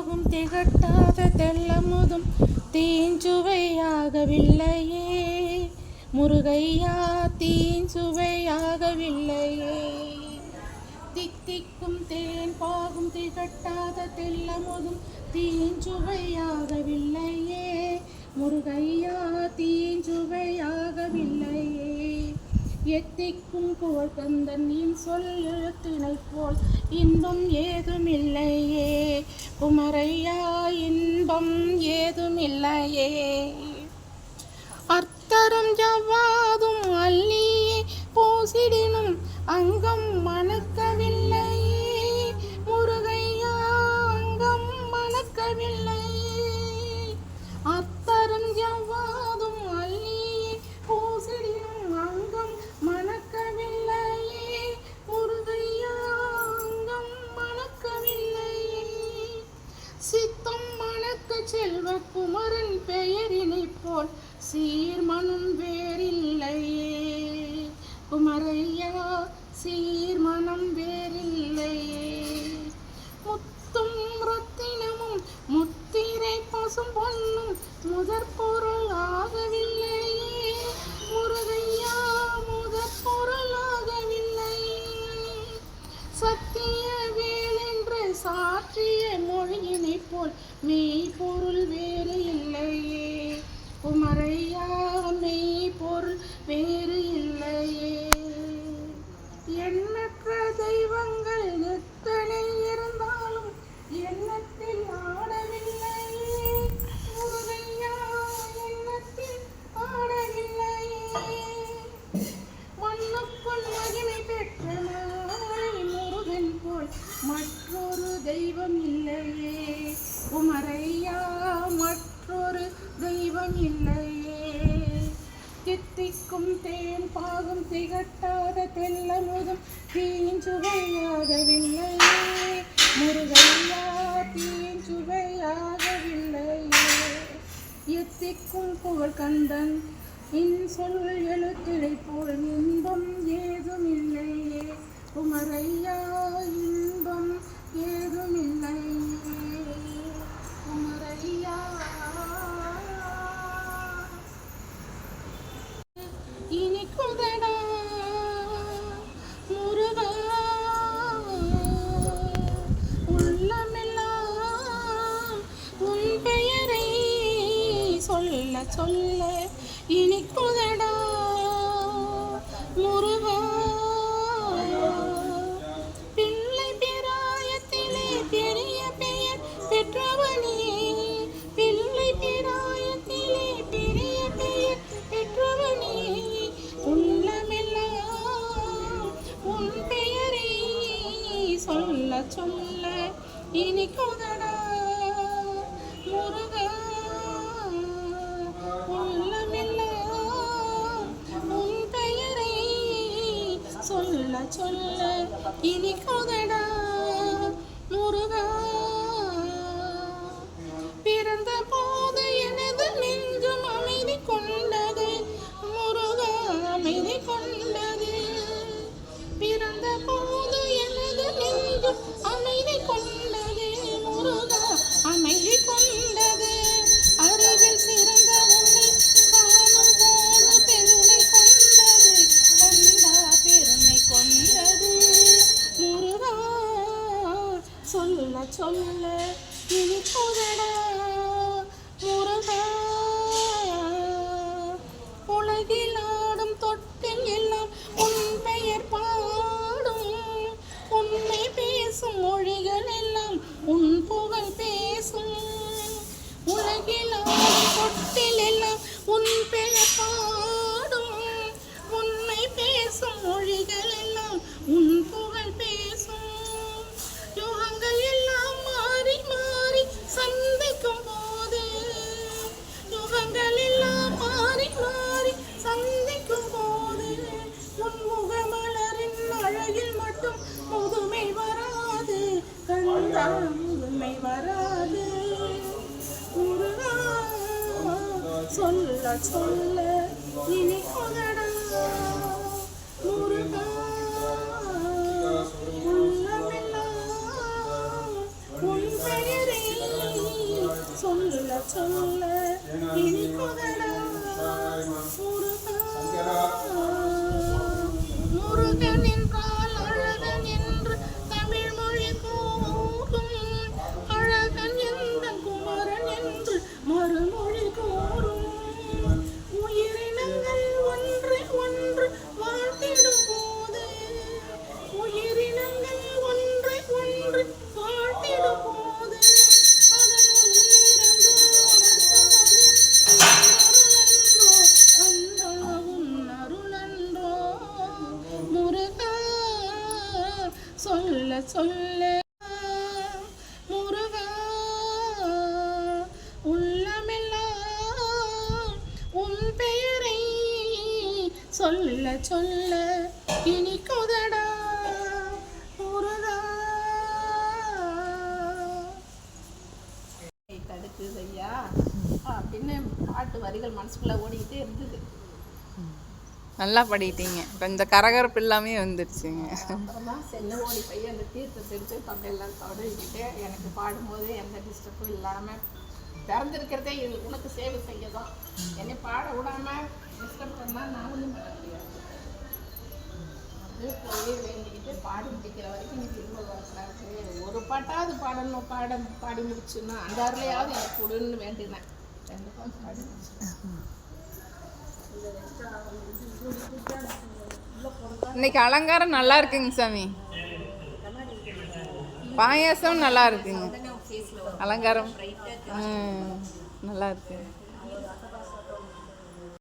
பாகும் திகட்டாத தெள்ளமுதும் தீஞ்சுவையாகவில்லையே முருகையா, தீஞ்சுவையாகவில்லையே. தித்திக்கும் தேன் பாகும் திகட்டாத தெள்ளமுதும் தீஞ்சுவையாகவில்லையே முருகையா, தீஞ்சுவையாகவில்லையே. எத்திக்கும் புகழ் கந்தன் சொல் எழுத்தினை போல் இன்பம் ஏதுமில்லையே குமரையா, இன்பம் ஏதுமில்லையே. அர்த்தரும் ஜவ்வாதும் அள்ளியே பூசிடினும் அங்கம் மணக்கவில்லையே முருகையா, அங்கம் மணக்கவில்லையே. அர்த்தரும் ஜவ்வாதும் அள்ளியே பூசிடினும் அங்கம் மணக்கவில்லையே முருகையா, அங்கம் மணக்கவில்லையே. சித்தம் மணக்க செல்வ குமரன் பெயரினை போல் சீர்மனம் வேறில்லையே குமரையா, சீர்மனம் வேறில்லையே. முத்தும் ரத்தினமும் முத்திரை பசும் பொன்னும் முதற் பொருள் ஆகவில்லையே முருகையா, முதற் பொருள் ஆகவில்லையே. சத்திய வேலென்று சாற்றிய மொழியினை போல் மெய்ப்பொருள் வேறு இல்லையே குமரையா, மெய்ப்பொருள் வேறு இல்லையே. எண்ணற்ற தெய்வங்கள் எத்தனை இருந்தாலும் எண்ணத்தில் ஆடவில்லையே முருகையா, எண்ணத்தில் ஆடவில்லையே. மண்ணுக்குள் மகிமை பெற்ற மாலை முருகன் போல் மற்றொரு தெய்வம் இல்லையே குமரையா, மற்றொரு தெய்வம் இல்லையே. தித்திக்கும் தேன் பாகும் திகட்டாத தெள்ளமுதும் தீஞ்சுவையாகவில்லையே முருகையா, தீஞ்சுவையாகவில்லையே. எத்திக்கும் புகழ் கந்தன் சொல் எழுத்தினை போல் இன்பம் ஏதுமில்லையே குமரையா, இன்பம் ஏதுமில்லையே குமரையா. இனிக்குதடா முருகா, உள்ளமெல்லாம் உன் பெயரை சொல்ல சொல்ல இனிக்குதடா முருகா. பிள்ளை பிராயத்திலே பெரிய பெயர் பெற்றவனே, பிள்ளை பிராயத்திலே பெரிய பெயர் பெற்றவனே. உள்ளமெல்லாம் உன் பெயரை சொல்ல சொல்ல இனிக்குதடா முருகா. உள்ளமெல்லாம் உன் பெயரை சொல்ல சொல்ல இனிக்குதடா முருகா. பிறந்த போது எனது நெஞ்சம் அமைதி கொண்டது முருகா, அமைதி கொண்டது. பிறந்த போது எனது நெஞ்சம் அமைதி கொண்டது முருகா, அமைதி கொண்டது. அறிவில் சிறந்த உன்னை காணும் போது பெருமை கொண்டது, கொண்டா பெருமை கொண்டது முருகா. சொல்ல சொல்ல இனிக்குதடா முருகா. உலகில் ஆடும் தொட்டில் எல்லாம் உன் பெயர் பாடும், உண்மை பேசும் மொழிகள் எல்லாம் உன் புகழ் பேசும். உலகில் ஆடும் தொட்டில் எல்லாம் உன் பெயர் பாடும், உண்மை பேசும் மொழிகள் எல்லாம் உன் புகழ் பேசும். யுகங்கள் எல்லாம் மாறி மாறி சந்திக்கும் போது, யுகங்கள் எல்லாம் மாறி மாறி சந்திக்கும் போது, உன் முகமலரின் அழகில் மட்டும் முதுமை வராது கந்தா, முதுமை வராது முருகா. சொல்ல சொல்ல இனிக்குதடா முருகா. உள்ளமெல்லாம் உன் பெயரை சொல்ல சொல்ல இனிக்குதடா முருகா. முருகன் என்றால் அழகன் என்று தமிழ் மொழி கூறும். அழகன் எந்த குமரன் என்று மறுமொழி கூறும். உயிரினங்கள் ஒன்றை ஒன்று வாழ்த்திடும் போது, உயிரினங்கள் ஒன்றை ஒன்று வாழ்த்திடும் போது, அதனுள்ளிருந்து உணர்த்துவது உன் அருளன்றோ. முருகா சொல்ல சொல்ல முருகா உள்ளமெல்லாம் உன் பெயரை சொல்ல சொல்ல இனிக்குதடா முருகா. தடுக்குது ஐயா அப்படின்னு பாட்டு வரிகள் மனசுக்குள்ள ஓடிக்கிட்டே இருந்தது. நல்லா படிக்கிட்டீங்க. இப்போ இந்த கரகரப்பு எல்லாமே வந்துடுச்சுங்க. அப்புறமா செல்ல ஓடி போய் அந்த தீர்த்தத்தை எடுத்து தொண்டையெல்லாம் தொடங்கிட்டு எனக்கு பாடும்போது எந்த டிஸ்டர்பும் இல்லாமல் திறந்துருக்கிறதே இது உனக்கு சேவை செய்ய தான். என்னை பாட விடாமல் டிஸ்டர்ப் பண்ணால் நான் ஒன்றும் பண்ண முடியாது. அது போய் வேண்டிக்கிட்டு பாடி முடிக்கிற வரைக்கும் நீ திரும்ப வரக்கூடாது, ஒரு பாட்டாவது பாடணும், பாடி முடிச்சுன்னா அந்த அருளையாவது எனக்கு கொடுன்னு வேண்டினேன். கண்டிப்பாக பாடி முடிச்சேன். இன்னைக்கு அலங்காரம் நல்லா இருக்குங்க சாமி. பாயாசம் நல்லா இருக்குங்க. அலங்காரம் நல்லா இருக்கு.